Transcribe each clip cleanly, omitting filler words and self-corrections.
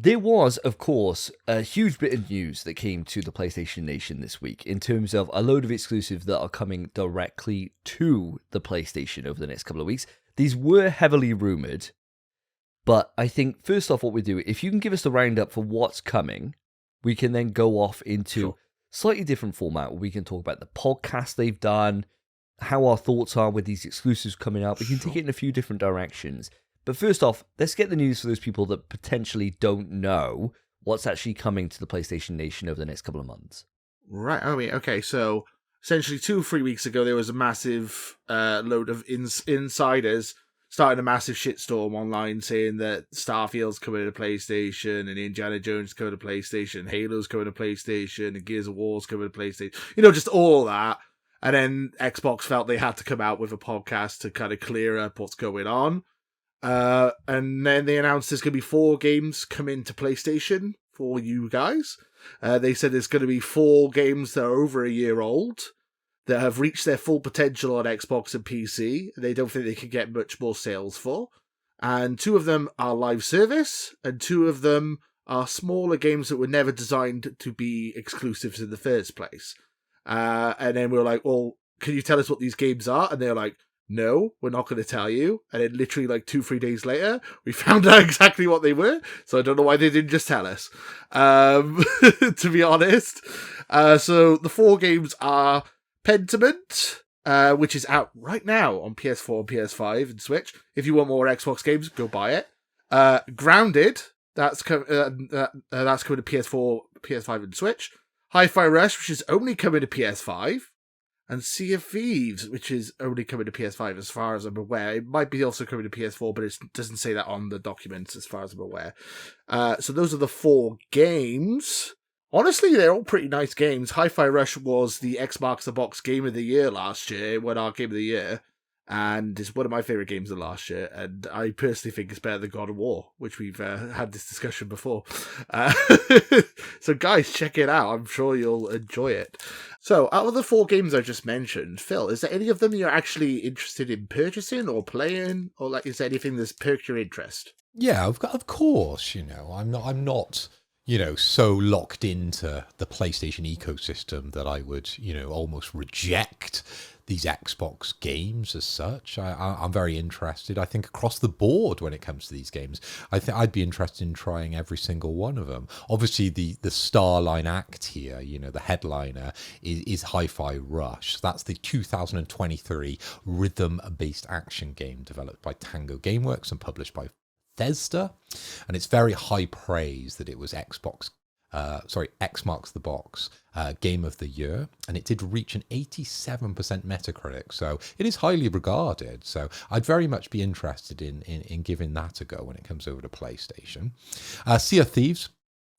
There was, of course, a huge bit of news that came to the PlayStation Nation this week in terms of a load of exclusives that are coming directly to the PlayStation over the next couple of weeks. These were heavily rumoured, but I think first off what we do, if you can give us the roundup for what's coming, we can then go off into slightly different format where we can talk about the podcast they've done, how our thoughts are with these exclusives coming out. We can take it in a few different directions. But first off, let's get the news for those people that potentially don't know what's actually coming to the PlayStation Nation over the next couple of months. Right. I mean, okay, so essentially 2 or 3 weeks ago, there was a massive load of insiders starting a massive shitstorm online saying that Starfield's coming to PlayStation and Indiana Jones coming to PlayStation, Halo's coming to PlayStation, and Gears of War's coming to PlayStation. You know, just all that. And then Xbox felt they had to come out with a podcast to kind of clear up what's going on. And then they announced there's going to be 4 games coming to PlayStation for you guys. They said there's going to be 4 games that are over a year old that have reached their full potential on Xbox and PC. They don't think they can get much more sales for. And 2 of them are live service, and 2 of them are smaller games that were never designed to be exclusives in the first place. And then we were like, well, can you tell us what these games are? And they're like, no, we're not going to tell you. And then literally like 2-3 days later, we found out exactly what they were. So I don't know why they didn't just tell us, to be honest. So the 4 games are Pentiment, which is out right now on PS4, PS5 and Switch. If you want more Xbox games, go buy it. Grounded, that's coming to PS4, PS5 and Switch. Hi-Fi Rush, which is only coming to PS5. And Sea of Thieves, which is only coming to PS5 as far as I'm aware. It might be also coming to PS4, but it doesn't say that on the documents as far as I'm aware. So those are the 4 games. Honestly, they're all pretty nice games. Hi-Fi Rush was the Xbox the Box Game of the Year last year. It won our Game of the Year. And it's one of my favourite games of last year. And I personally think it's better than God of War, which we've had this discussion before. So guys, check it out. I'm sure you'll enjoy it. So out of the 4 games I just mentioned, Phil, is there any of them you're actually interested in purchasing or playing? Or like, is there anything that's perked your interest? Yeah, of course, I'm not, so locked into the PlayStation ecosystem that I would, almost reject these Xbox games as such. I'm very interested, I think, across the board when it comes to these games. I think I'd be interested in trying every single one of them. Obviously, the starline act here, the headliner, is Hi-Fi Rush. That's the 2023 rhythm-based action game developed by Tango Gameworks and published by Bethesda. And it's very high praise that it was X Marks the Box Game of the Year, and it did reach an 87% Metacritic, so it is highly regarded. So I'd very much be interested in giving that a go when it comes over to PlayStation. Sea of Thieves.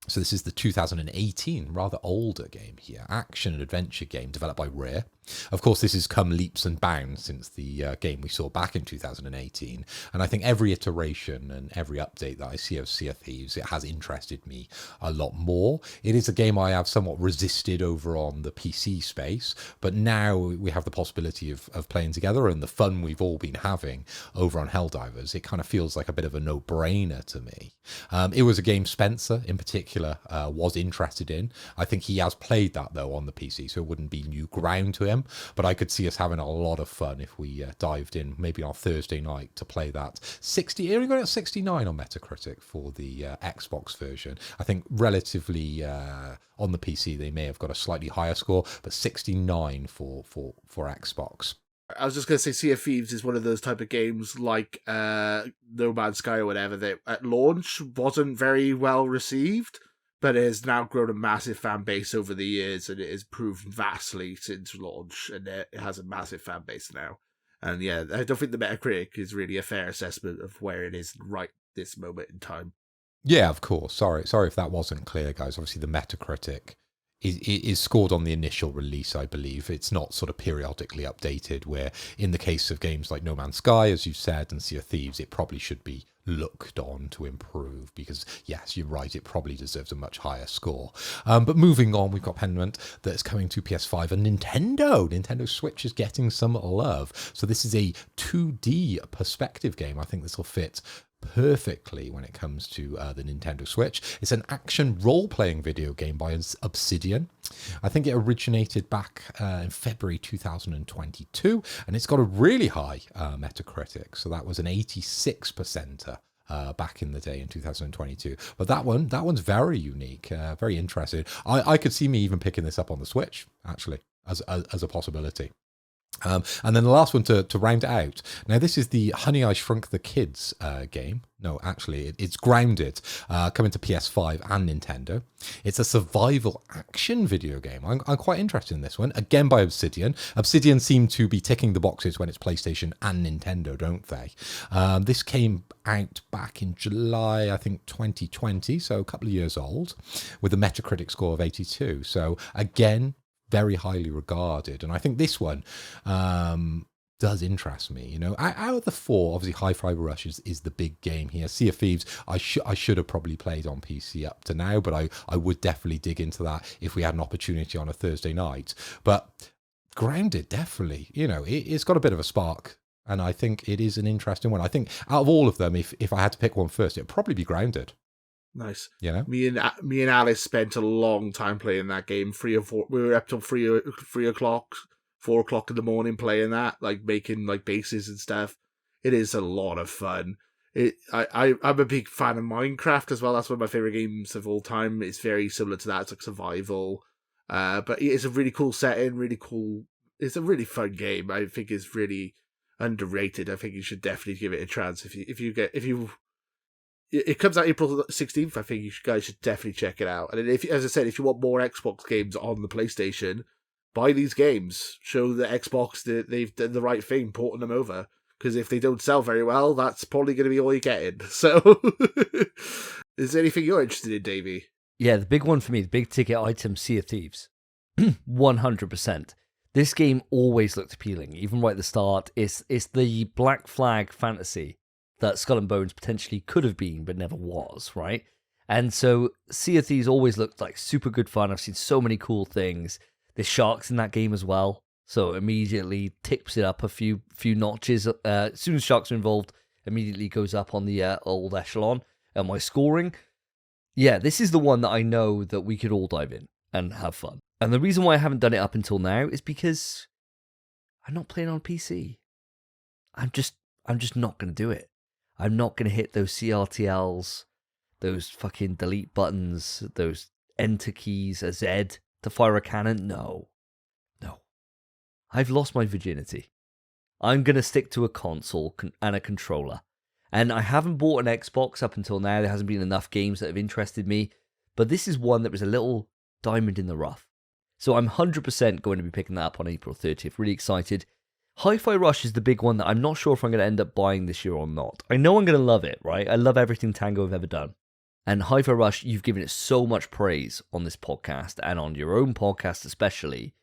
So this is the 2018, rather older game here, action and adventure game developed by Rare. Of course, this has come leaps and bounds since the game we saw back in 2018. And I think every iteration and every update that I see of Sea of Thieves, it has interested me a lot more. It is a game I have somewhat resisted over on the PC space, but now we have the possibility of playing together and the fun we've all been having over on Helldivers. It kind of feels like a bit of a no-brainer to me. It was a game Spencer, in particular, was interested in. I think he has played that, though, on the PC, so it wouldn't be new ground to him. But I could see us having a lot of fun if we dived in, maybe on Thursday night, to play that. Only got 69 on Metacritic for the Xbox version. I think relatively on the PC, they may have got a slightly higher score, but 69 for Xbox. I was just going to say Sea of Thieves is one of those type of games like No Man's Sky or whatever that at launch wasn't very well received, but it has now grown a massive fan base over the years, and it has improved vastly since launch, and it has a massive fan base now. And yeah, I don't think the Metacritic is really a fair assessment of where it is right this moment in time. Yeah, of course. Sorry if that wasn't clear, guys. Obviously, the Metacritic is scored on the initial release, I believe. It's not sort of periodically updated, where in the case of games like No Man's Sky, as you said, and Sea of Thieves, it probably should be looked on to improve, because yes, you're right, it probably deserves a much higher score. But moving on, we've got Pentiment that's coming to PS5 and Nintendo Switch is getting some love. So this is a 2D perspective game. I think this will fit perfectly when it comes to the Nintendo Switch. It's an action role-playing video game by Obsidian. I think it originated back in February 2022, and it's got a really high Metacritic. So that was an 86%. Back in the day in 2022, but that one's very unique, very interesting. I could see me even picking this up on the Switch actually as a possibility. And then the last one to round it out. Now, this is the Honey, I Shrunk the Kids game. No, actually, it's Grounded, coming to PS5 and Nintendo. It's a survival action video game. I'm quite interested in this one. Again, by Obsidian. Obsidian seem to be ticking the boxes when it's PlayStation and Nintendo, don't they? This came out back in July, I think, 2020, so a couple of years old, with a Metacritic score of 82. So, again, very highly regarded, and I think this one does interest me. You know, out of the four, obviously Hi-Fi Rush is the big game here. Sea of Thieves, I should have probably played on PC up to now, but I would definitely dig into that if we had an opportunity on a Thursday night. But Grounded, definitely, you know, it's got a bit of a spark, and I think it is an interesting one. I think out of all of them, if I had to pick one first, it'd probably be Grounded. Nice. You know, me and Alice spent a long time playing that game. 3 or 4. We were up till 3 o'clock, 4 o'clock in the morning playing that, like making like bases and stuff. It is a lot of fun. I'm a big fan of Minecraft as well. That's one of my favorite games of all time. It's very similar to that. It's like survival, but it's a really cool setting. Really cool. It's a really fun game. I think it's really underrated. I think you should definitely give it a chance if you. It comes out April 16th. I think you guys should definitely check it out. And as I said, if you want more Xbox games on the PlayStation, buy these games. Show the Xbox that they've done the right thing, porting them over. Because if they don't sell very well, that's probably going to be all you're getting. So, is there anything you're interested in, Davey? Yeah, the big one for me, the big ticket item, Sea of Thieves. 100%. This game always looked appealing, even right at the start. It's the Black Flag fantasy that Skull and Bones potentially could have been, but never was, right? And so Sea of Thieves always looked like super good fun. I've seen so many cool things. There's sharks in that game as well, so immediately tips it up a few notches. As soon as sharks are involved, immediately goes up on the old echelon. And my scoring, yeah, this is the one that I know that we could all dive in and have fun. And the reason why I haven't done it up until now is because I'm not playing on PC. I'm just not going to do it. I'm not going to hit those CRTLs, those fucking delete buttons, those enter keys, a Z to fire a cannon. No. I've lost my virginity. I'm going to stick to a console and a controller. And I haven't bought an Xbox up until now. There hasn't been enough games that have interested me. But this is one that was a little diamond in the rough. So I'm 100% going to be picking that up on April 30th. Really excited. Hi-Fi Rush is the big one that I'm not sure if I'm going to end up buying this year or not. I know I'm going to love it, right? I love everything Tango have ever done. And Hi-Fi Rush, you've given it so much praise on this podcast and on your own podcast especially,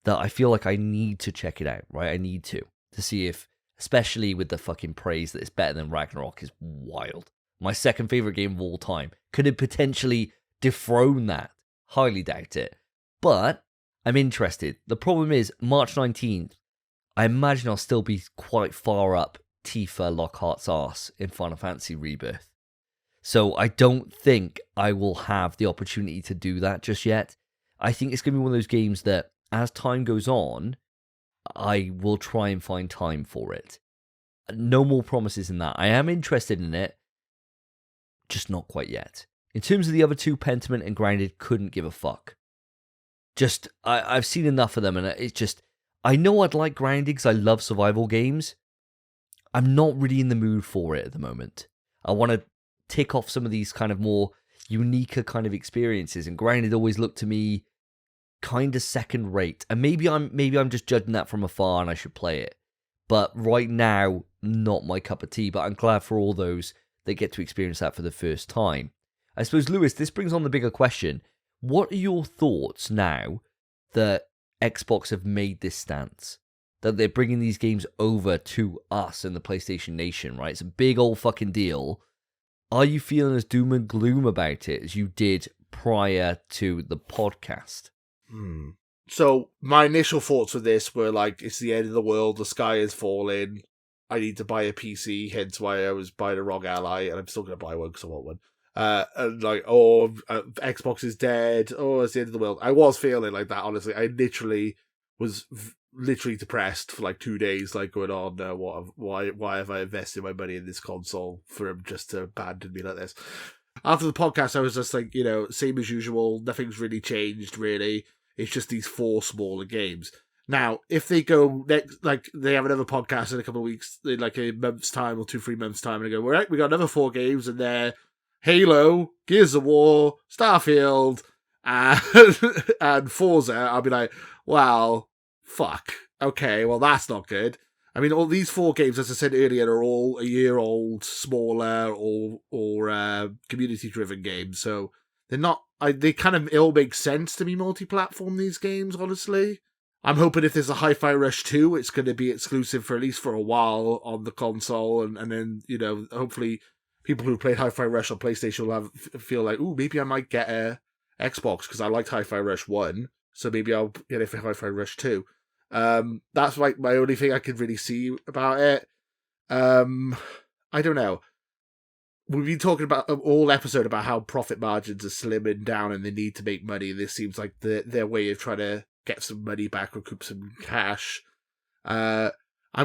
that I feel like I need to check it out, right? I need to see if, especially with the fucking praise that it's better than Ragnarok, is wild. My second favorite game of all time. Could it potentially dethrone that? Highly doubt it. But I'm interested. The problem is, March 19th, I imagine I'll still be quite far up Tifa Lockhart's arse in Final Fantasy Rebirth. So I don't think I will have the opportunity to do that just yet. I think it's going to be one of those games that, as time goes on, I will try and find time for it. No more promises in that. I am interested in it, just not quite yet. In terms of the other two, Pentiment and Grounded, couldn't give a fuck. Just, I've seen enough of them, and it's just, I know I'd like Grounded because I love survival games. I'm not really in the mood for it at the moment. I want to tick off some of these kind of more unique kind of experiences, and Grounded always looked to me kind of second rate. And maybe I'm just judging that from afar and I should play it. But right now, not my cup of tea, but I'm glad for all those that get to experience that for the first time. I suppose, Lewis, this brings on the bigger question. What are your thoughts now that Xbox have made this stance? That they're bringing these games over to us in the PlayStation Nation, right? It's a big old fucking deal. Are you feeling as doom and gloom about it as you did prior to the podcast? So my initial thoughts with this were like, it's the end of the world, the sky is falling, I need to buy a PC, hence why I was buying a ROG Ally, and I'm still going to buy one because I want one. And like, Xbox is dead. Oh, it's the end of the world. I was feeling like that, honestly. I literally was literally depressed for like 2 days, like going on, why have I invested my money in this console for him just to abandon me like this? After the podcast, I was just like, same as usual. Nothing's really changed, really. It's just these 4 smaller games. Now, if they go next, like they have another podcast in a couple of weeks, in like a month's time or 2-3 months' time, and they go, all right, we got another 4 games, and they're Halo, Gears of War, Starfield, and Forza. I'll be like, wow, fuck. Okay, well, that's not good. I mean, all these 4 games, as I said earlier, are all a year old, smaller, or community-driven games. So they're not. They kind of all make sense to be multi-platform. These games, honestly. I'm hoping if there's a Hi-Fi Rush 2, it's going to be exclusive for at least for a while on the console, and then hopefully people who played Hi-Fi Rush on PlayStation will feel like, ooh, maybe I might get a Xbox because I liked Hi-Fi Rush 1, so maybe I'll get it for Hi-Fi Rush 2. That's like my only thing I can really see about it. I don't know. We've been talking about all episode about how profit margins are slimming down and they need to make money. This seems like their way of trying to get some money back, recoup some cash. I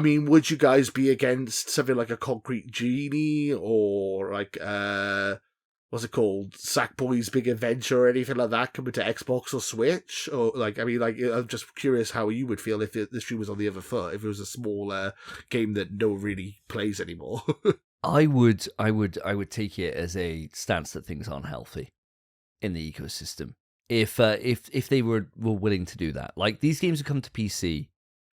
mean, would you guys be against something like a Concrete Genie or like what's it called, Sackboy's Big Adventure or anything like that coming to Xbox or Switch? Or like, I mean, like, I'm just curious how you would feel if the shoe was on the other foot, if it was a smaller game that no one really plays anymore. I would take it as a stance that things aren't healthy in the ecosystem. If they were willing to do that, like these games have come to PC,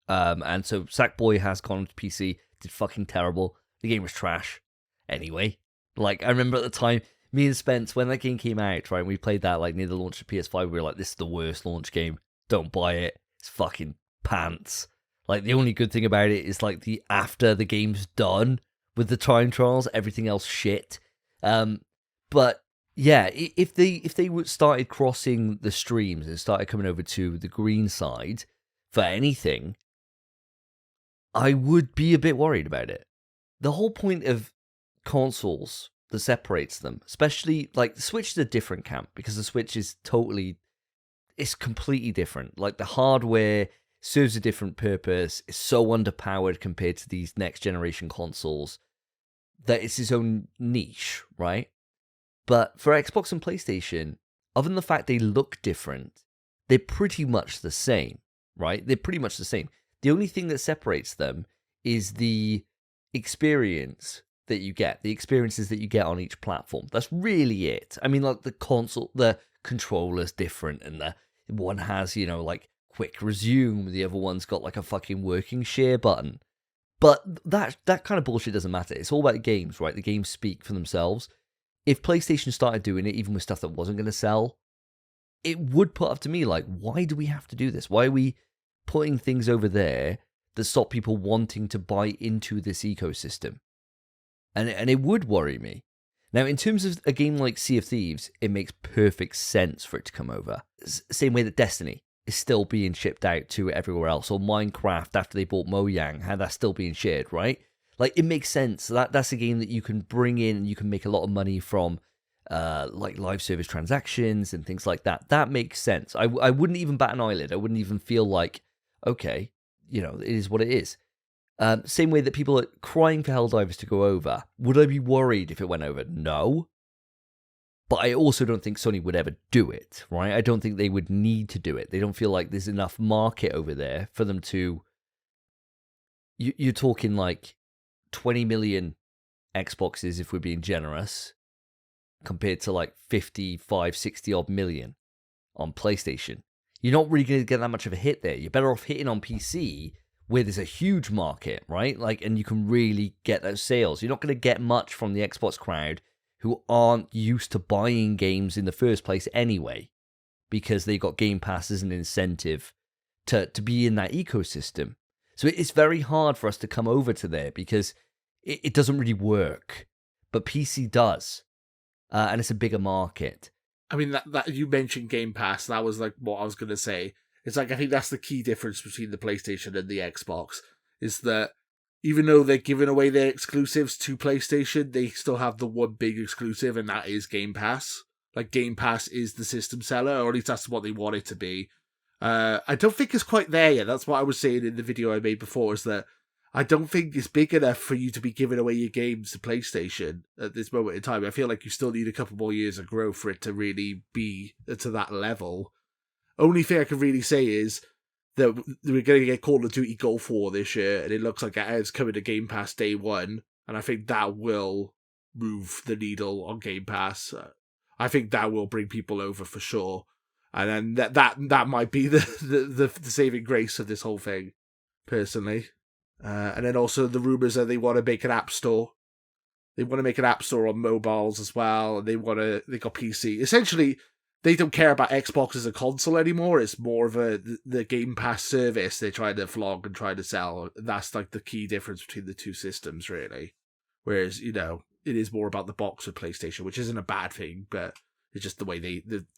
and so Sackboy has gone to PC, did fucking terrible. The game was trash, anyway. Like I remember at the time, me and Spence, when that game came out, right, we played that like near the launch of PS5. We were like, this is the worst launch game. Don't buy it. It's fucking pants. Like the only good thing about it is like the after the game's done with the time trials, everything else shit. But yeah, if they started crossing the streams and started coming over to the green side for anything, I would be a bit worried about it. The whole point of consoles that separates them, especially like the Switch is a different camp because the Switch is it's completely different. Like the hardware serves a different purpose. It's so underpowered compared to these next generation consoles that it's its own niche, right? But for Xbox and PlayStation, other than the fact they look different, they're pretty much the same, right? They're pretty much the same. The only thing that separates them is the experience that you get, the experiences that you get on each platform. That's really it. I mean, like the console, the controller's different, and the one has, like quick resume, the other one's got like a fucking working share button. But that kind of bullshit doesn't matter. It's all about the games, right? The games speak for themselves. If PlayStation started doing it, even with stuff that wasn't going to sell, it would put up to me like, why do we have to do this? Why are we putting things over there that stop people wanting to buy into this ecosystem? And it would worry me. Now, in terms of a game like Sea of Thieves, it makes perfect sense for it to come over. Same way that Destiny is still being shipped out to everywhere else, or Minecraft after they bought Mojang, how that's still being shared, right? Like, it makes sense. That's a game that you can bring in and you can make a lot of money from, like live service transactions and things like that. That makes sense. I wouldn't even bat an eyelid. I wouldn't even feel like, okay, it is what it is. Same way that people are crying for Helldivers to go over. Would I be worried if it went over? No. But I also don't think Sony would ever do it, right? I don't think they would need to do it. They don't feel like there's enough market over there for them to... You're talking like 20 million Xboxes, if we're being generous, compared to like 55, 60 odd million on PlayStation. You're not really going to get that much of a hit there. You're better off hitting on PC, where there's a huge market, right? Like, and you can really get those sales. You're not going to get much from the Xbox crowd who aren't used to buying games in the first place anyway, because they got Game Pass as an incentive to be in that ecosystem. So it's very hard for us to come over to there because it doesn't really work. But PC does, and it's a bigger market. I mean, that you mentioned Game Pass, that was like what I was going to say. It's like, I think that's the key difference between the PlayStation and the Xbox, is that even though they're giving away their exclusives to PlayStation, they still have the one big exclusive, and that is Game Pass. Like, Game Pass is the system seller, or at least that's what they want it to be. I don't think it's quite there yet. That's what I was saying in the video I made before, is that I don't think it's big enough for you to be giving away your games to PlayStation at this moment in time. I feel like you still need a couple more years of growth for it to really be to that level. Only thing I can really say is that we're going to get Call of Duty Gulf War this year, and it looks like it's coming to Game Pass day one, and I think that will move the needle on Game Pass. I think that will bring people over for sure. And then that might be the saving grace of this whole thing, personally. And then also the rumours are they want to make an app store. They want to make an app store on mobiles as well. And they got PC. Essentially, they don't care about Xbox as a console anymore. It's more of the Game Pass service they're trying to flog and trying to sell. That's like the key difference between the two systems, really. Whereas, it is more about the box of PlayStation, which isn't a bad thing, but it's just the way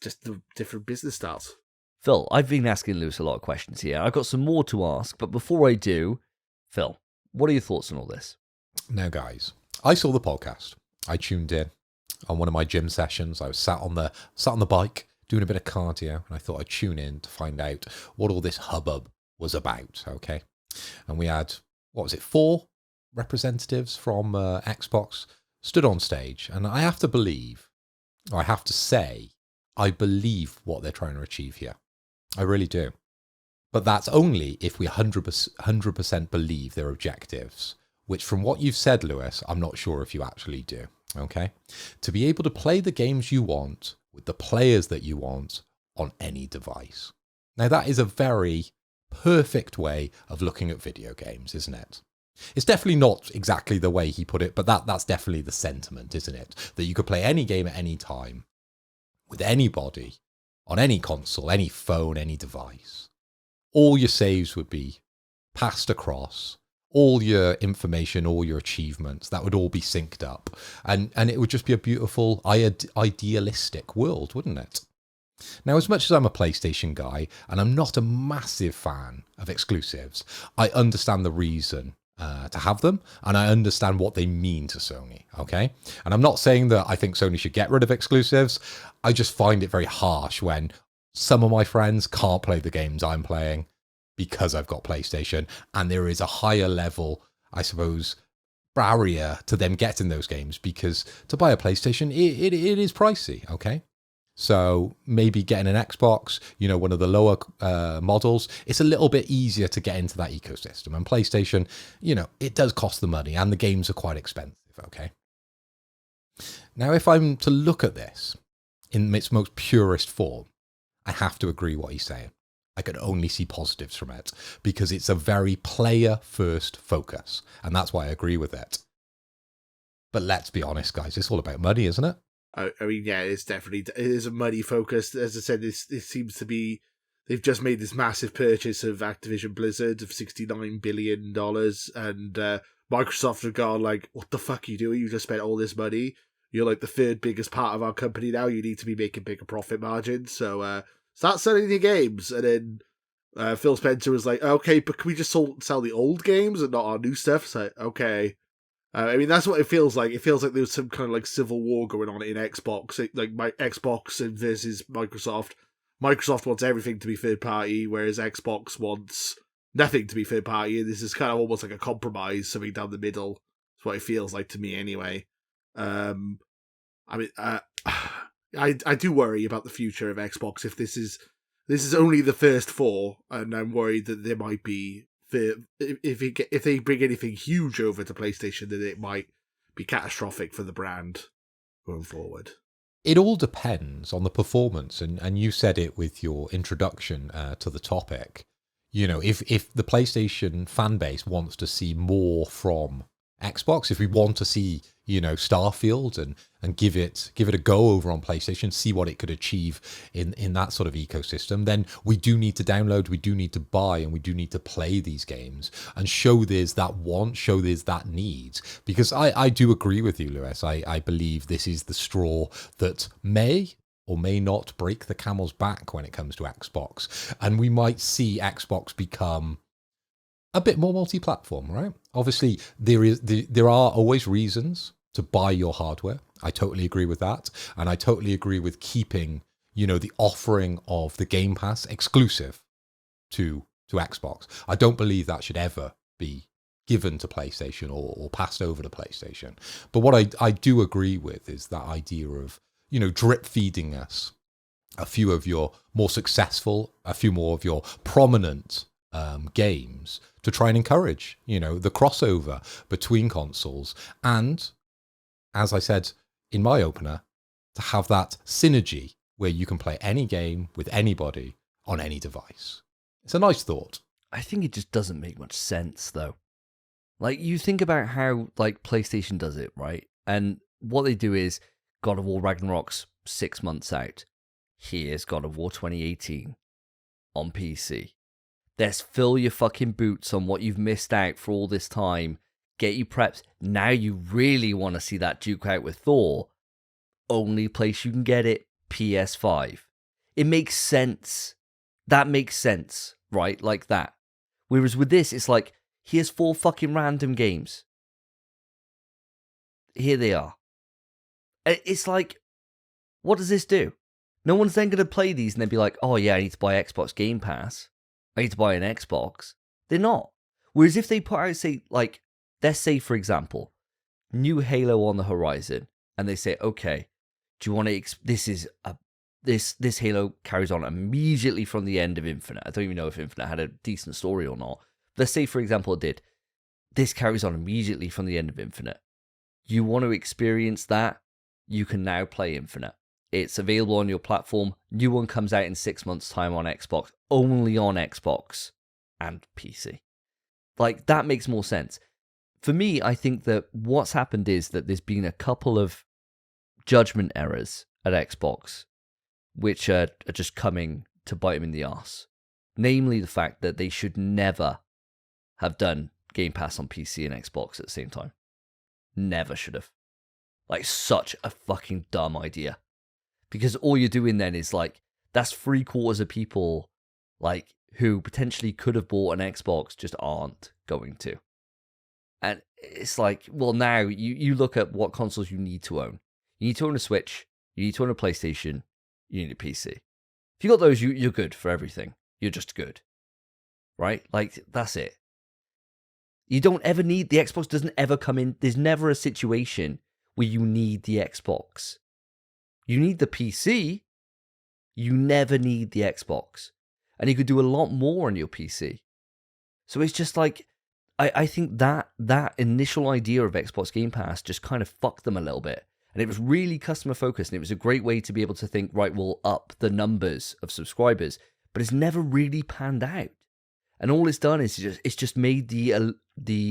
just the different business styles. Phil, I've been asking Lewis a lot of questions here. I've got some more to ask, but before I do, Phil, what are your thoughts on all this? Now, guys, I saw the podcast. I tuned in on one of my gym sessions. I was sat on the bike doing a bit of cardio, and I thought I'd tune in to find out what all this hubbub was about. Okay, and we had 4 representatives from Xbox stood on stage, and I have to say, I believe what they're trying to achieve here. I really do. But that's only if we 100% believe their objectives, which from what you've said, Lewis, I'm not sure if you actually do, okay? To be able to play the games you want with the players that you want on any device. Now, that is a very perfect way of looking at video games, isn't it? It's definitely not exactly the way he put it, but that's definitely the sentiment, isn't it? That you could play any game at any time with anybody on any console, any phone, any device. All your saves would be passed across, all your information, all your achievements, that would all be synced up. And it would just be a beautiful, idealistic world, wouldn't it? Now, as much as I'm a PlayStation guy, and I'm not a massive fan of exclusives, I understand the reason to have them, and I understand what they mean to Sony, okay? And I'm not saying that I think Sony should get rid of exclusives. I just find it very harsh when some of my friends can't play the games I'm playing because I've got PlayStation, and there is a higher level, I suppose, barrier to them getting those games, because to buy a PlayStation, it is pricey, okay? So maybe getting an Xbox, one of the lower models, it's a little bit easier to get into that ecosystem. And PlayStation, it does cost the money, and the games are quite expensive, okay? Now, if I'm to look at this in its most purest form, I have to agree what he's saying. I could only see positives from it, because it's a very player-first focus, and that's why I agree with it. But let's be honest, guys, it's all about money, isn't it? I mean, yeah, it is a money focused. As I said, it seems to be, they've just made this massive purchase of Activision Blizzard of $69 billion, and Microsoft have gone like, what the fuck are you doing? You just spent all this money. You're like the third biggest part of our company now. You need to be making bigger profit margins. So start selling your games. And then Phil Spencer was like, okay, but can we just sell the old games and not our new stuff? So, okay. I mean, that's what it feels like. It feels like there's some kind of like civil war going on in Xbox, like my Xbox versus Microsoft. Microsoft wants everything to be third party, whereas Xbox wants nothing to be third party. And this is kind of almost like a compromise, something down the middle. That's what it feels like to me, anyway. I mean, I do worry about the future of Xbox if this is only the first 4, and I'm worried that there might be. If they bring anything huge over to PlayStation, then it might be catastrophic for the brand going forward. It all depends on the performance, and you said it with your introduction to the topic. If the PlayStation fan base wants to see more from Xbox, if we want to see Starfield and give it a go over on PlayStation, see what it could achieve in that sort of ecosystem, then we do need to download, we do need to buy, and we do need to play these games and show there's that want, show there's that need. Because I do agree with you, Lewis. I believe this is the straw that may or may not break the camel's back when it comes to Xbox. And we might see Xbox become a bit more multi-platform, right? Obviously, there are always reasons to buy your hardware. I totally agree with that. And I totally agree with keeping, the offering of the Game Pass exclusive to Xbox. I don't believe that should ever be given to PlayStation or passed over to PlayStation. But what I do agree with is that idea of, drip feeding us a few of your more successful, a few more of your prominent games to try and encourage, the crossover between consoles. And as I said in my opener, to have that synergy where you can play any game with anybody on any device. It's a nice thought. I think it just doesn't make much sense, though. Like, you think about how, like, PlayStation does it, right? And what they do is God of War Ragnarok's 6 months out. Here's God of War 2018 on PC. Let's fill your fucking boots on what you've missed out for all this time. Get you prepped. Now you really want to see that duke out with Thor. Only place you can get it, PS5. It makes sense. That makes sense, right? Like that. Whereas with this, it's like, here's 4 fucking random games. Here they are. It's like, what does this do? No one's then going to play these and then be like, oh yeah, I need to buy Xbox Game Pass. I need to buy an Xbox. They're not. Whereas if they put out, say, like, let's say, for example, new Halo on the horizon, and they say, okay, do you want to, this Halo carries on immediately from the end of Infinite. I don't even know if Infinite had a decent story or not. Let's say, for example, it did. This carries on immediately from the end of Infinite. You want to experience that? You can now play Infinite. It's available on your platform. New one comes out in 6 months' time on Xbox. Only on Xbox and PC. Like, that makes more sense. For me, I think that what's happened is that there's been a couple of judgment errors at Xbox, which are just coming to bite them in the arse. Namely, the fact that they should never have done Game Pass on PC and Xbox at the same time. Never should have. Like, such a fucking dumb idea. Because all you're doing then is, like, that's 3/4 of people, like, who potentially could have bought an Xbox just aren't going to. And it's like, well, now you look at what consoles you need to own. You need to own a Switch. You need to own a PlayStation. You need a PC. If you got those, you're good for everything. You're just good. Right? Like, that's it. You don't ever need, the Xbox doesn't ever come in. There's never a situation where you need the Xbox. You need the PC. You never need the Xbox. And you could do a lot more on your PC. So it's just like, I think that initial idea of Xbox Game Pass just kind of fucked them a little bit. And it was really customer focused. And it was a great way to be able to think, right, we'll up the numbers of subscribers. But it's never really panned out. And all it's done is it's just made the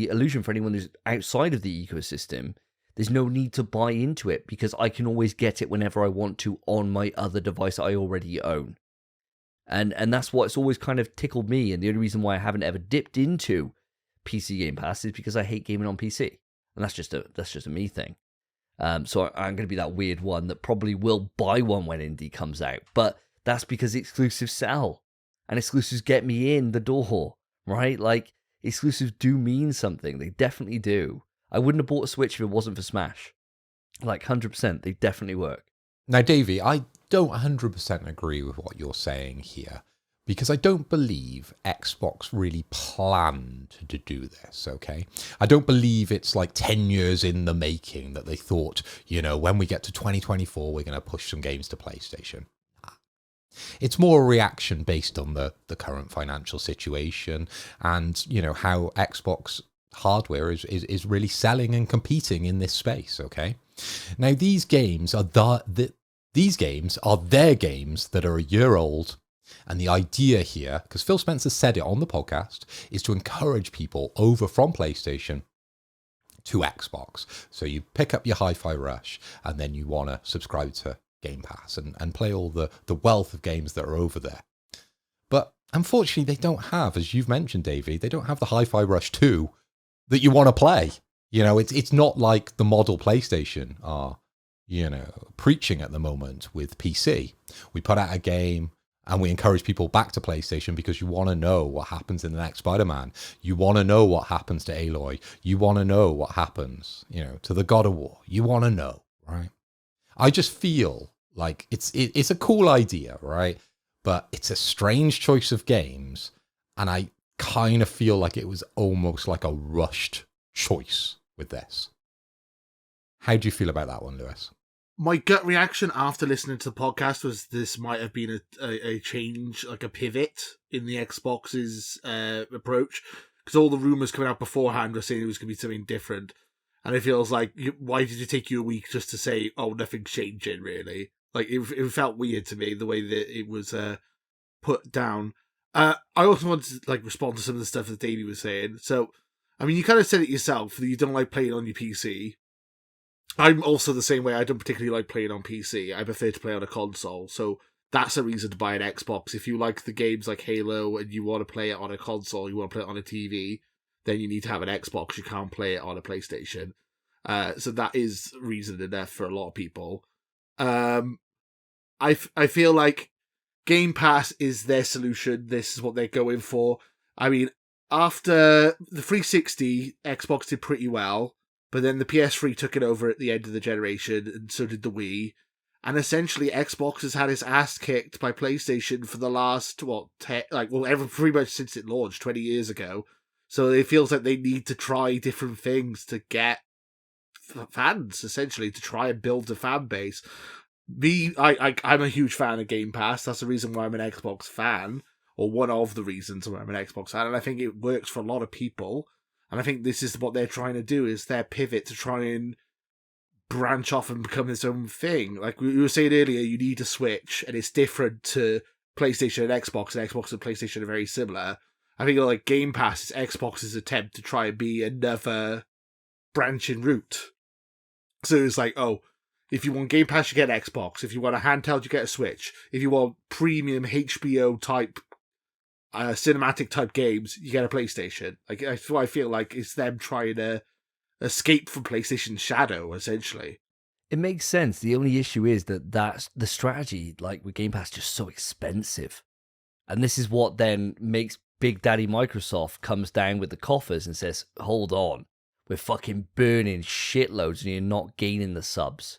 illusion for anyone who's outside of the ecosystem. There's no need to buy into it because I can always get it whenever I want to on my other device I already own. And that's what's always kind of tickled me. And the only reason why I haven't ever dipped into PC Game Pass is because I hate gaming on PC. And that's just a me thing. So I'm going to be that weird one that probably will buy one when Indie comes out. But that's because exclusives sell. And exclusives get me in the door, right? Like, exclusives do mean something. They definitely do. I wouldn't have bought a Switch if it wasn't for Smash. Like, 100%, they definitely work. Now, Davey, I don't 100% agree with what you're saying here, because I don't believe Xbox really planned to do this, okay? I don't believe it's like 10 years in the making that they thought, when we get to 2024, we're going to push some games to PlayStation. It's more a reaction based on the current financial situation and, how Xbox hardware is really selling and competing in this space, okay? Now, these games are these games are their games that are a year old. And the idea here, because Phil Spencer said it on the podcast, is to encourage people over from PlayStation to Xbox. So you pick up your Hi-Fi Rush and then you want to subscribe to Game Pass and play all the wealth of games that are over there. But unfortunately, they don't have, as you've mentioned, Davey, they don't have the Hi-Fi Rush 2 that you want to play. It's not like the model PlayStation are, preaching at the moment with PC. We put out a game, And we encourage people back to PlayStation because you want to know what happens in the next Spider-Man. You want to know what happens to Aloy. You want to know what happens, to the God of War. You want to know, right? I just feel like it's a cool idea, right? But it's a strange choice of games. And I kind of feel like it was almost like a rushed choice with this. How do you feel about that one, Lewis? My gut reaction after listening to the podcast was this might have been a change, like a pivot in the Xbox's approach, because all the rumors coming out beforehand were saying it was going to be something different, and it feels like, why did it take you a week just to say, oh, nothing's changing really? Like it felt weird to me the way that it was put down. I also wanted to respond to some of the stuff that Davey was saying. So, I mean, you kind of said it yourself that you don't like playing on your PC. I'm also the same way. I don't particularly like playing on PC. I prefer to play on a console. So that's a reason to buy an Xbox. If you like the games like Halo and you want to play it on a console, you want to play it on a TV, then you need to have an Xbox. You can't play it on a PlayStation. So that is reason enough for a lot of people. I feel like Game Pass is their solution. This is what they're going for. I mean, after the 360, Xbox did pretty well. But then the PS3 took it over at the end of the generation, and so did the Wii. And essentially, Xbox has had its ass kicked by PlayStation for the last, pretty much since it launched 20 years ago. So it feels like they need to try different things to get fans, essentially, to try and build a fan base. I'm a huge fan of Game Pass. That's the reason why I'm an Xbox fan, or one of the reasons why I'm an Xbox fan. And I think it works for a lot of people. And I think this is what they're trying to do, is their pivot to try and branch off and become its own thing. Like we were saying earlier, you need a Switch, and it's different to PlayStation and Xbox and PlayStation are very similar. I think like Game Pass is Xbox's attempt to try and be another branching route. So it's like, oh, if you want Game Pass, you get an Xbox. If you want a handheld, you get a Switch. If you want premium HBO type cinematic type games, you get a PlayStation. Like I feel like it's them trying to escape from PlayStation's shadow, essentially. It makes sense. The only issue is that's the strategy, like with Game Pass, just so expensive. And this is what then makes Big Daddy Microsoft comes down with the coffers and says, hold on, we're fucking burning shitloads and you're not gaining the subs.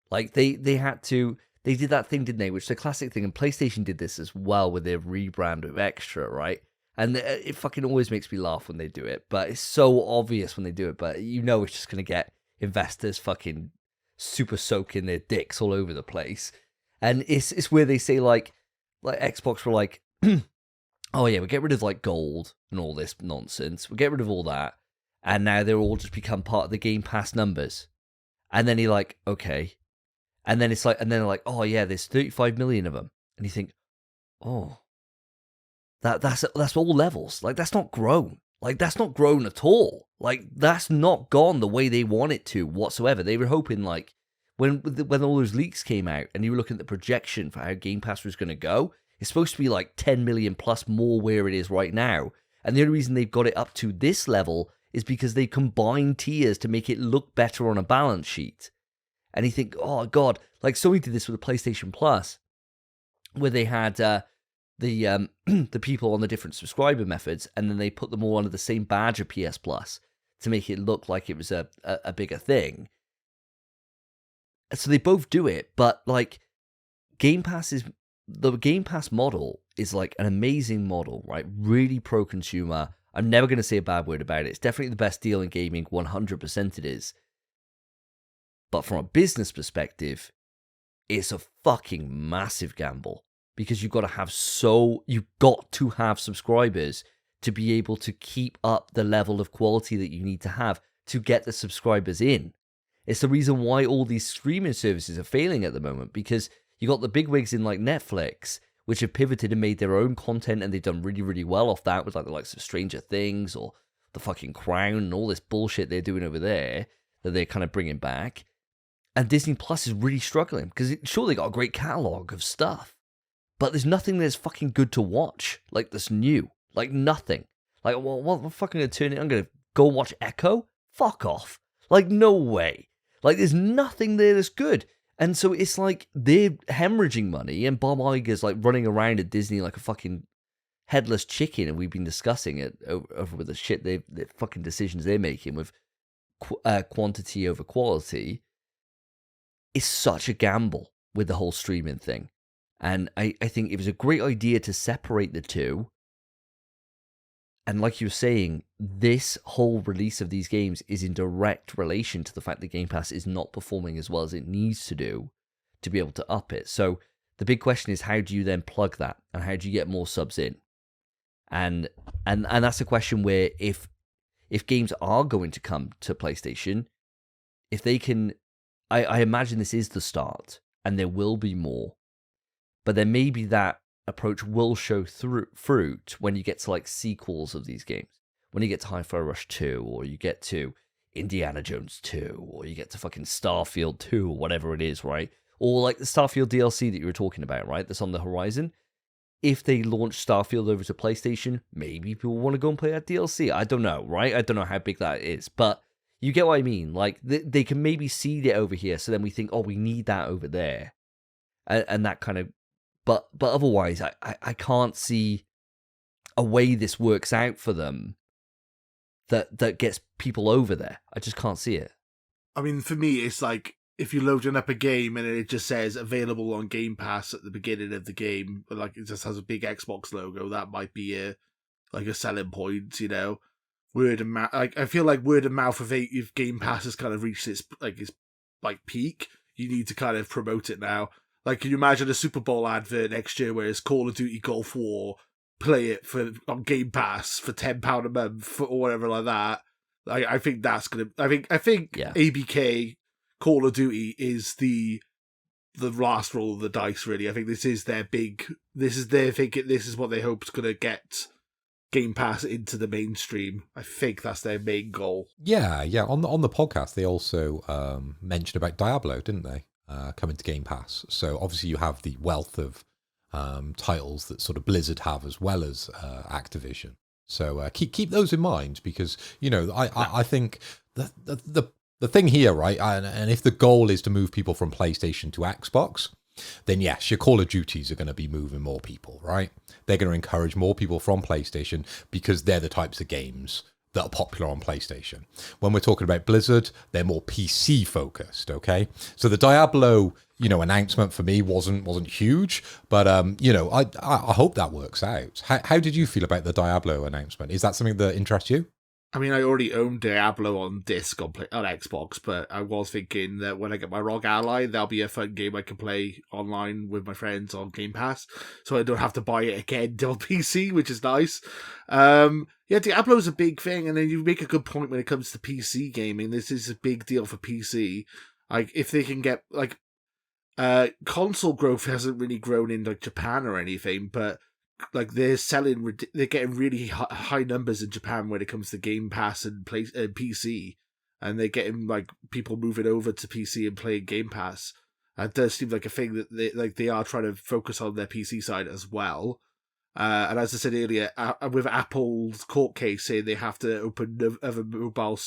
Like they did that thing, didn't they? Which is a classic thing, and PlayStation did this as well with their rebrand of Extra, right? And it fucking always makes me laugh when they do it, but it's so obvious when they do it, but it's just going to get investors fucking super soaking their dicks all over the place. And it's where they say like Xbox were like, oh yeah, we get rid of like gold and all this nonsense. We get rid of all that. And now they're all just become part of the Game Pass numbers. And then you're like, okay. And then and then they're like, oh yeah, there's 35 million of them. And you think, oh, that's all levels. Like that's not grown. Like that's not grown at all. Like that's not gone the way they want it to whatsoever. They were hoping like when all those leaks came out and you were looking at the projection for how Game Pass was going to go, it's supposed to be like 10 million plus more where it is right now. And the only reason they've got it up to this level is because they combined tiers to make it look better on a balance sheet. And you think, oh God, like Sony did this with the PlayStation Plus, where they had the people on the different subscriber methods, and then they put them all under the same badge of PS Plus to make it look like it was a bigger thing. So they both do it, but like the Game Pass model is like an amazing model, right? Really pro-consumer. I'm never going to say a bad word about it. It's definitely the best deal in gaming, 100% it is. But from a business perspective, it's a fucking massive gamble because you've got to have subscribers to be able to keep up the level of quality that you need to have to get the subscribers in. It's the reason why all these streaming services are failing at the moment, because you got the big wigs in like Netflix, which have pivoted and made their own content, and they've done really, really well off that with like the likes of Stranger Things or The fucking Crown and all this bullshit they're doing over there that they're kind of bringing back. And Disney Plus is really struggling because sure, they got a great catalogue of stuff, but there's nothing that's fucking good to watch, like that's new. Like nothing. Like, well, what I'm fucking going to turn it? I'm going to go watch Echo? Fuck off. Like, no way. Like, there's nothing there that's good. And so it's like they're hemorrhaging money, and Bob Iger's like running around at Disney like a fucking headless chicken, and we've been discussing it over with the shit the fucking decisions they're making with quantity over quality. It's such a gamble with the whole streaming thing. And I think it was a great idea to separate the two. And like you were saying, this whole release of these games is in direct relation to the fact that Game Pass is not performing as well as it needs to do to be able to up it. So the big question is, how do you then plug that? And how do you get more subs in? And that's a question where if games are going to come to PlayStation, if they can, I imagine this is the start, and there will be more. But then maybe that approach will show fruit when you get to like sequels of these games. When you get to Hi-Fi Rush 2, or you get to Indiana Jones 2, or you get to fucking Starfield 2, or whatever it is, right? Or like the Starfield DLC that you were talking about, right? That's on the horizon. If they launch Starfield over to PlayStation, maybe people want to go and play that DLC. I don't know, right? I don't know how big that is, but you get what I mean. Like, they can maybe seed it over here, so then we think, oh, we need that over there. And that kind of... But otherwise, I can't see a way this works out for them that gets people over there. I just can't see it. I mean, for me, it's like, if you're loading up a game and it just says available on Game Pass at the beginning of the game, but like it just has a big Xbox logo, that might be a selling point, you know. Word of mouth, like I feel like word of mouth if Game Pass has kind of reached its peak, you need to kind of promote it now. Like, can you imagine a Super Bowl advert next year where it's Call of Duty Gulf War, play it on Game Pass for £10 a month or whatever like that? I think that's gonna. I think Yeah. ABK Call of Duty is the last roll of the dice. Really, I think this is their big. This is what they hope is gonna get Game Pass into the mainstream. I think that's their main goal. Yeah. On the podcast, they also mentioned about Diablo, didn't they? Coming to Game Pass. So obviously you have the wealth of titles that sort of Blizzard have, as well as Activision. So keep those in mind, because I think the thing here, right? And if the goal is to move people from PlayStation to Xbox, then yes, your Call of Duties are going to be moving more people, right? They're going to encourage more people from PlayStation because they're the types of games that are popular on PlayStation. When we're talking about Blizzard, they're more PC focused, okay? So the Diablo, announcement for me wasn't huge, but I hope that works out. How did you feel about the Diablo announcement? Is that something that interests you? I mean, I already own Diablo on disc on Xbox, but I was thinking that when I get my Rogue Ally, that'll be a fun game I can play online with my friends on Game Pass, so I don't have to buy it again on PC, which is nice. Yeah, Diablo's a big thing, and then you make a good point when it comes to PC gaming. This is a big deal for PC. Like, if they can get, like, console growth hasn't really grown in, like, Japan or anything, but like they're getting really high numbers in Japan when it comes to Game Pass and PC, and they're getting like people moving over to PC and playing Game Pass. It does seem like a thing that they are trying to focus on their PC side as well. And as I said earlier, with Apple's court case saying they have to open other mobile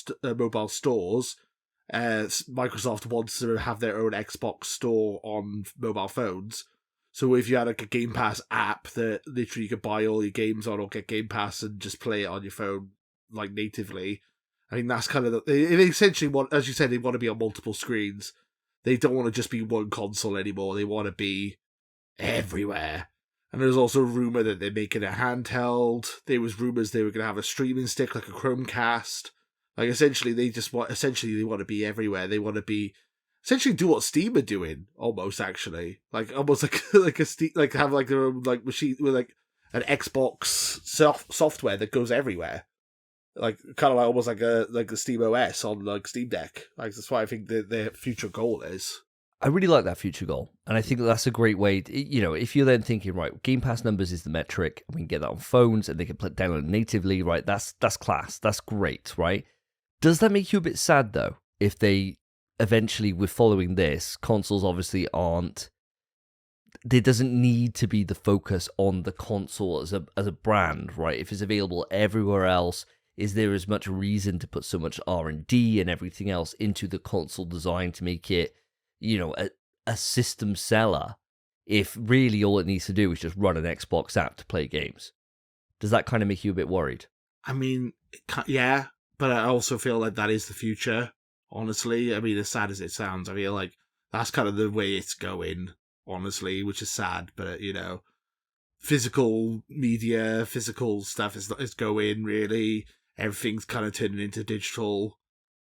stores, Microsoft wants to have their own Xbox store on mobile phones. So if you had like a Game Pass app that literally you could buy all your games on, or get Game Pass and just play it on your phone like natively, I mean that's kind of they essentially want, as you said, they want to be on multiple screens. They don't want to just be one console anymore. They want to be everywhere. And there's also a rumor that they're making a handheld. There was rumors they were going to have a streaming stick like a Chromecast. Like essentially they want to be everywhere. They want to be essentially do what Steam are doing, almost actually, like almost like a Steam, like have like their own like machine with like an Xbox software that goes everywhere, like kind of like almost like a Steam OS on like Steam Deck. Like that's why I think their future goal is. I really like that future goal, and I think that's a great way. If you're then thinking, right, Game Pass numbers is the metric, and we can get that on phones, and they can download natively, right? That's class. That's great, right? Does that make you a bit sad though, if they eventually, with following this, consoles obviously aren't... There doesn't need to be the focus on the console as a brand, right? If it's available everywhere else, is there as much reason to put so much R&D and everything else into the console design to make it, a system seller if really all it needs to do is just run an Xbox app to play games? Does that kind of make you a bit worried? I mean, yeah, but I also feel like that is the future, honestly. I mean, as sad as it sounds, I feel like that's kind of the way it's going, honestly, which is sad, but, physical media, physical stuff is going, really. Everything's kind of turning into digital.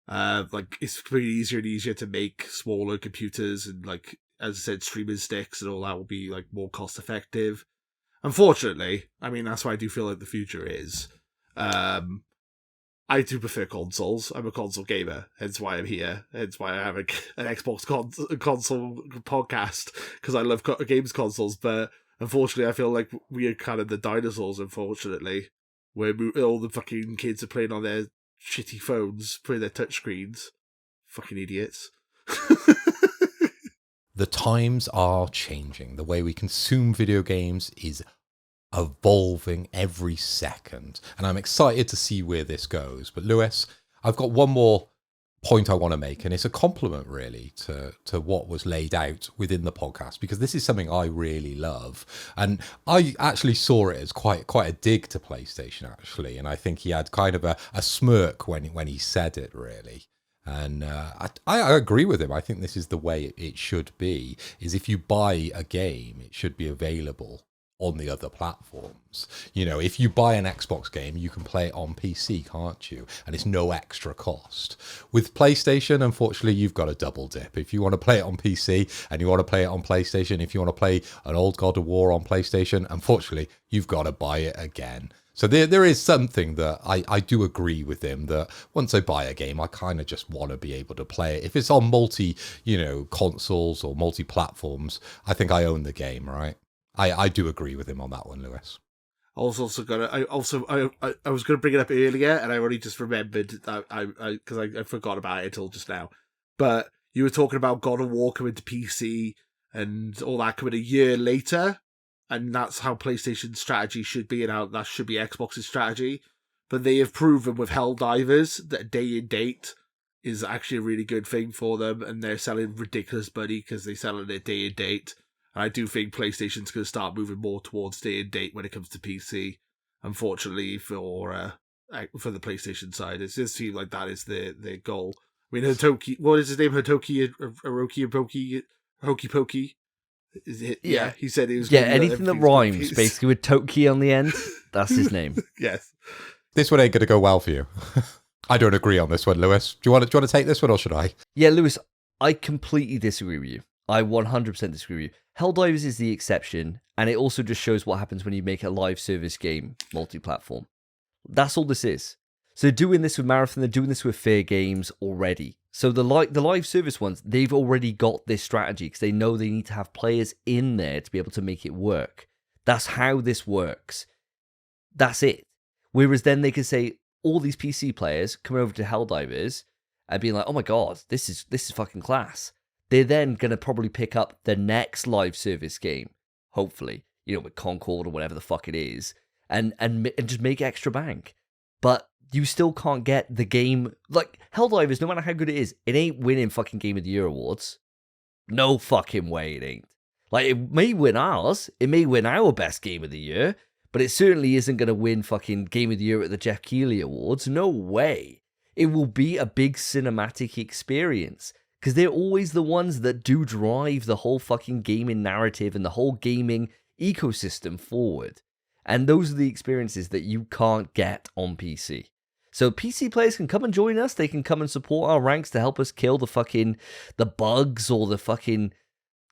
It's pretty easier and easier to make smaller computers, and, like, as I said, streaming sticks and all that will be, like, more cost effective. Unfortunately, I mean, that's why I do feel like the future is. I do prefer consoles. I'm a console gamer, hence why I'm here. Hence why I have an Xbox console podcast, because I love games consoles. But unfortunately, I feel like we are kind of the dinosaurs, unfortunately, where all the fucking kids are playing on their shitty phones, playing their touchscreens. Fucking idiots. The times are changing. The way we consume video games is evolving every second. And I'm excited to see where this goes. But Lewis, I've got one more point I want to make, and it's a compliment really to what was laid out within the podcast, because this is something I really love. And I actually saw it as quite a dig to PlayStation, actually. And I think he had kind of a smirk when he said it, really. And I agree with him. I think this is the way it should be, is if you buy a game, it should be available on the other platforms. If you buy an Xbox game, you can play it on PC, can't you? And it's no extra cost. With PlayStation, unfortunately, you've got a double dip. If you want to play it on PC and you want to play it on PlayStation, if you want to play an old God of War on PlayStation, unfortunately, you've got to buy it again. So there is something that I do agree with him, that once I buy a game, I kind of just want to be able to play it. If it's on consoles or multi-platforms, I think I own the game, right? I do agree with him on that one, Lewis. I was was going to bring it up earlier, and I only just remembered that because I forgot about it until just now. But you were talking about God of War coming to PC and all that coming a year later, and that's how PlayStation's strategy should be, and how that should be Xbox's strategy. But they have proven with Helldivers that day and date is actually a really good thing for them, and they're selling ridiculous money because they sell it at day and date. And I do think PlayStation's going to start moving more towards day and date when it comes to PC. Unfortunately, for the PlayStation side, it does seem like that is their goal. I mean, Hitoki, what is his name? Hitoki Hokey Pokey? Is it? Yeah, he said he was. Yeah, anything that rhymes, basically with Toki on the end, that's his name. Yes. This one ain't going to go well for you. I don't agree on this one, Lewis. Do you want to take this one, or should I? Yeah, Lewis, I completely disagree with you. I 100% disagree with you. Helldivers is the exception, and it also just shows what happens when you make a live service game multi-platform. That's all this is. So they're doing this with Marathon, they're doing this with Fair Games already. So the live service ones, they've already got this strategy because they know they need to have players in there to be able to make it work. That's how this works. That's it. Whereas then they could say, all these PC players come over to Helldivers and be like, oh my god, this is fucking class. They're then going to probably pick up the next live service game, hopefully, with Concord or whatever the fuck it is, and just make extra bank. But you still can't get the game. Like, Helldivers, no matter how good it is, it ain't winning fucking Game of the Year awards. No fucking way it ain't. Like, it may win ours. It may win our best Game of the Year, but it certainly isn't going to win fucking Game of the Year at the Jeff Keighley Awards. No way. It will be a big cinematic experience, because they're always the ones that do drive the whole fucking gaming narrative and the whole gaming ecosystem forward. And those are the experiences that you can't get on PC. So PC players can come and join us. They can come and support our ranks to help us kill the bugs or the fucking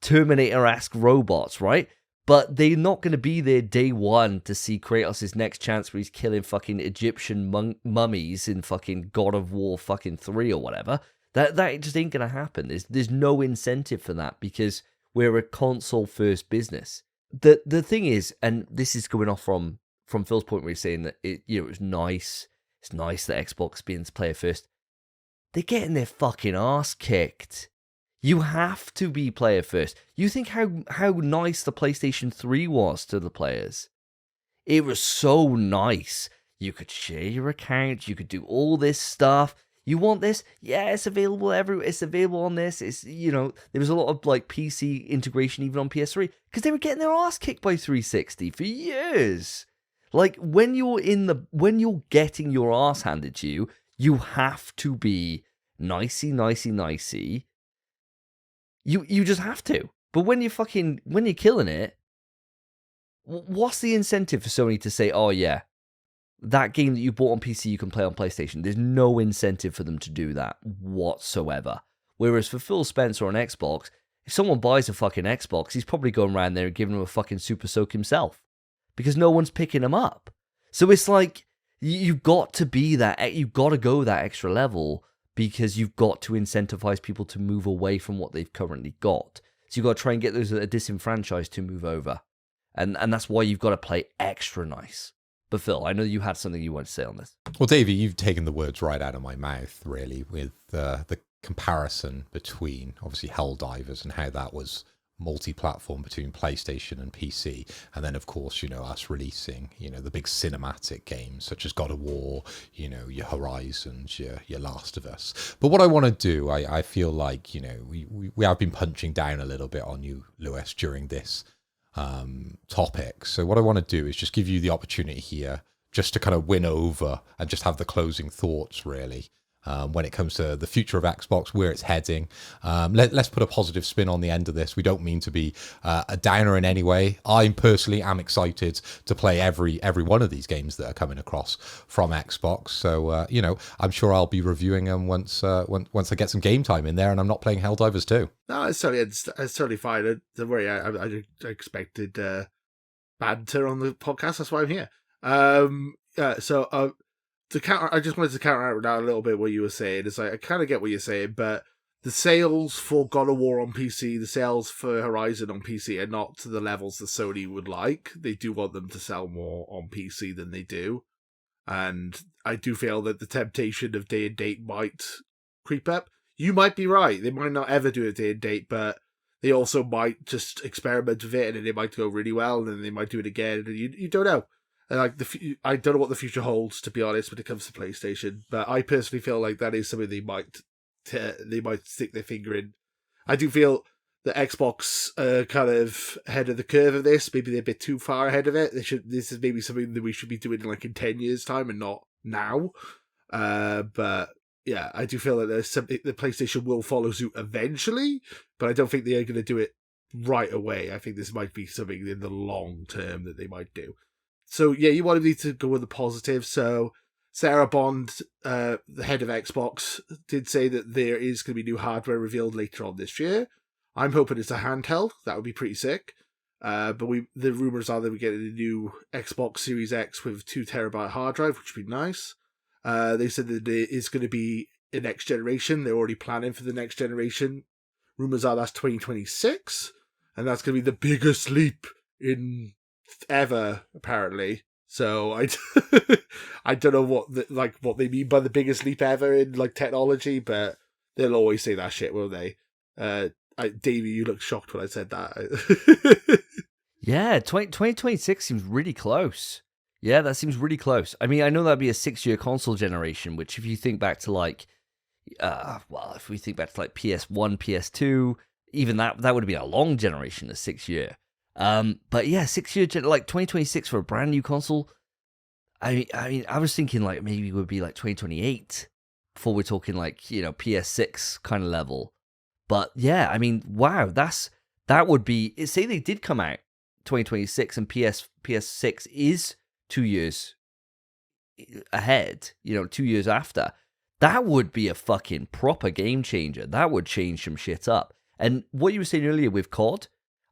Terminator-esque robots, right? But they're not going to be there day one to see Kratos' next chance where he's killing fucking Egyptian mummies in fucking God of War fucking 3 or whatever. That just ain't going to happen. There's no incentive for that because we're a console-first business. The thing is, and this is going off from Phil's point where he's saying that it was nice. It's nice that Xbox being player first. They're getting their fucking ass kicked. You have to be player first. You think how nice the PlayStation 3 was to the players. It was so nice. You could share your account. You could do all this stuff. You want this? Yeah, it's available everywhere. It's available on this. It's, there was a lot of like PC integration even on PS3 because they were getting their ass kicked by 360 for years. Like when you're getting your ass handed to you, you have to be nicey. You just have to. But when you're killing it, what's the incentive for Sony to say, oh yeah, that game that you bought on PC you can play on PlayStation? There's no incentive for them to do that whatsoever. Whereas for Phil Spencer on Xbox, if someone buys a fucking Xbox, he's probably going around there and giving them a fucking super soak himself. Because no one's picking him up. So it's like, you've got to be that, you've got to go that extra level because you've got to incentivize people to move away from what they've currently got. So you've got to try and get those that are disenfranchised to move over. And that's why you've got to play extra nice. But Phil, I know you had something you want to say on this. Well, Davey, you've taken the words right out of my mouth, really, with the comparison between, obviously, Helldivers and how that was multi-platform between PlayStation and PC. And then, of course, us releasing, the big cinematic games such as God of War, your Horizons, your Last of Us. But what I want to do, I feel like, we have been punching down a little bit on you, Lewis, during this topic. So what I want to do is just give you the opportunity here just to kind of win over and just have the closing thoughts, really, when it comes to the future of Xbox, where it's heading. Let's put a positive spin on the end of this. We don't mean to be a downer in any way. I personally am excited to play every one of these games that are coming across from Xbox. So, I'm sure I'll be reviewing them once I get some game time in there and I'm not playing Helldivers 2. No, it's totally fine. Don't worry, I expected banter on the podcast. That's why I'm here. I just wanted to counter out that a little bit what you were saying. It's like, I kind of get what you're saying, but the sales for God of War on PC, the sales for Horizon on PC are not to the levels that Sony would like. They do want them to sell more on PC than they do. And I do feel that the temptation of day and date might creep up. You might be right. They might not ever do a day and date, but they also might just experiment with it and then it might go really well and then they might do it again. And you don't know. And I don't know what the future holds, to be honest, when it comes to PlayStation. But I personally feel like that is something they might stick their finger in. I do feel that Xbox are kind of ahead of the curve of this. Maybe they're a bit too far ahead of it. This is maybe something that we should be doing like in 10 years' time and not now. But yeah, I do feel that there's something the PlayStation will follow suit eventually, but I don't think they are going to do it right away. I think this might be something in the long term that they might do. So yeah, you wanted me to go with the positive. So Sarah Bond, the head of Xbox, did say that there is going to be new hardware revealed later on this year. I'm hoping it's a handheld. That would be pretty sick. But the rumors are that we're getting a new Xbox Series X with 2 terabyte hard drive, which would be nice. They said that it is going to be a next generation. They're already planning for the next generation. Rumors are that's 2026, and that's going to be the biggest leap in ever, apparently. So I don't know what they mean by the biggest leap ever in like technology, but they'll always say that shit, won't they? Davey, you looked shocked when I said that. Yeah, 2026 seems really close. Yeah, that seems really close. I mean, I know that'd be a 6-year console generation, which if you think back to like, if we think back to like PS1, PS2, even that would have been a long generation, a 6-year. But yeah, 6-year, like 2026 for a brand new console. I mean, I was thinking like maybe it would be like 2028 before we're talking like, PS6 kind of level. But yeah, I mean, wow, that would be, say they did come out 2026 and PS6 is 2 years ahead, 2 years after. That would be a fucking proper game changer. That would change some shit up. And what you were saying earlier with COD,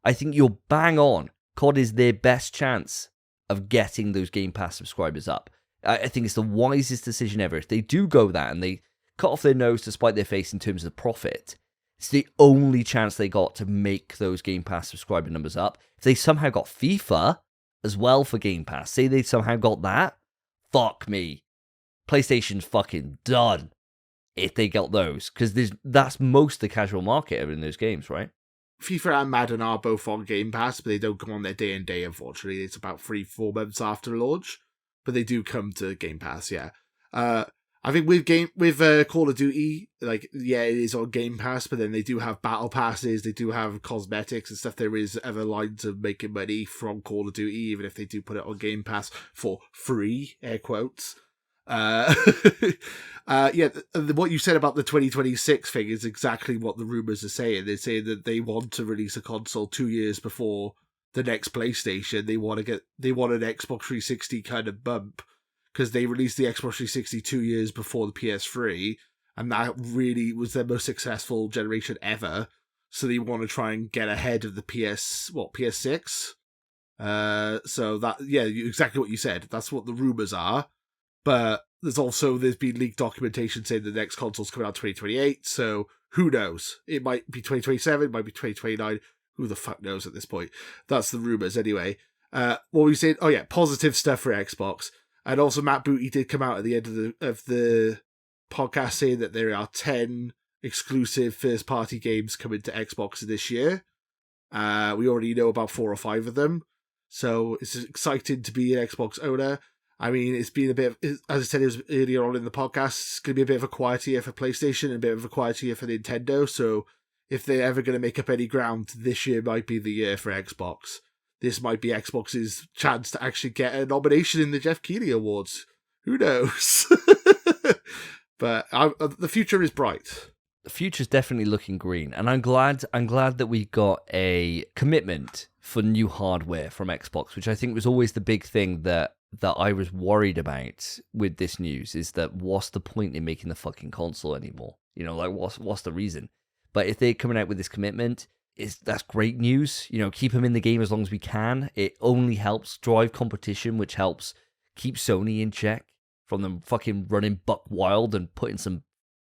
I think you're bang on. COD is their best chance of getting those Game Pass subscribers up. I think it's the wisest decision ever. If they do go that and they cut off their nose to spite their face in terms of profit, it's the only chance they got to make those Game Pass subscriber numbers up. If they somehow got FIFA as well for Game Pass, say they somehow got that, fuck me. PlayStation's fucking done if they got those, because that's most of the casual market in those games, right? FIFA and Madden are both on Game Pass, but they don't come on their day and day, unfortunately. It's about 3-4 months after launch, but they do come to Game Pass, yeah. I think with Call of Duty, like, yeah, it is on Game Pass, but then they do have battle passes, they do have cosmetics and stuff. There is other lines of making money from Call of Duty, even if they do put it on Game Pass for free, air quotes. What you said about the 2026 thing is exactly what the rumors are saying. They're saying that they want to release a console 2 years before the next PlayStation. They want an Xbox 360 kind of bump, because they released the Xbox 360 2 years before the PS3, and that really was their most successful generation ever. So they want to try and get ahead of the PS6. So that, yeah, exactly what you said. That's what the rumors are. But there's been leaked documentation saying the next console's coming out 2028. So who knows? It might be 2027, it might be 2029. Who the fuck knows at this point? That's the rumors anyway. What were we saying? Oh yeah, positive stuff for Xbox. And also Matt Booty did come out at the end of the podcast saying that there are 10 exclusive first-party games coming to Xbox this year. We already know about 4 or 5 of them. So it's exciting to be an Xbox owner. I mean, it's been a bit, as I said, it was earlier on in the podcast, it's going to be a bit of a quiet year for PlayStation and a bit of a quiet year for Nintendo. So if they're ever going to make up any ground, this year might be the year for Xbox. This might be Xbox's chance to actually get a nomination in the Jeff Keighley Awards. Who knows? But the future is bright. The future's definitely looking green, and I'm glad that we got a commitment for new hardware from Xbox, which I think was always the big thing that I was worried about with this news, is that what's the point in making the fucking console anymore? You know, like what's the reason? But if they're coming out with this commitment, that's great news. You know, keep them in the game as long as we can. It only helps drive competition, which helps keep Sony in check from them fucking running buck wild and putting some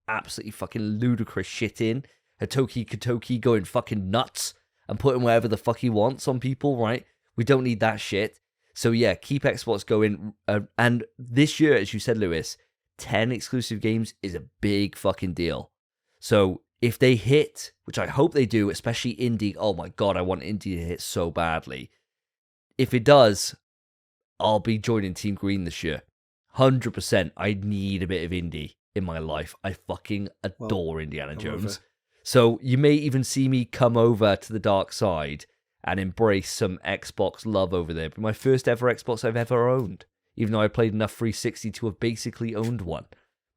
absolutely fucking ludicrous shit in. Hitoki Katoki going fucking nuts and putting whatever the fuck he wants on people, right? We don't need that shit. So yeah, keep Xbox going. And this year, as you said, Lewis, 10 exclusive games is a big fucking deal. So if they hit, which I hope they do, especially indie, oh my god, I want indie to hit so badly. If it does, I'll be joining Team Green this year. 100%. I need a bit of indie in my life. I fucking adore Indiana Jones. So you may even see me come over to the dark side and embrace some Xbox love over there. But my first ever Xbox I've ever owned, even though I played enough 360 to have basically owned one.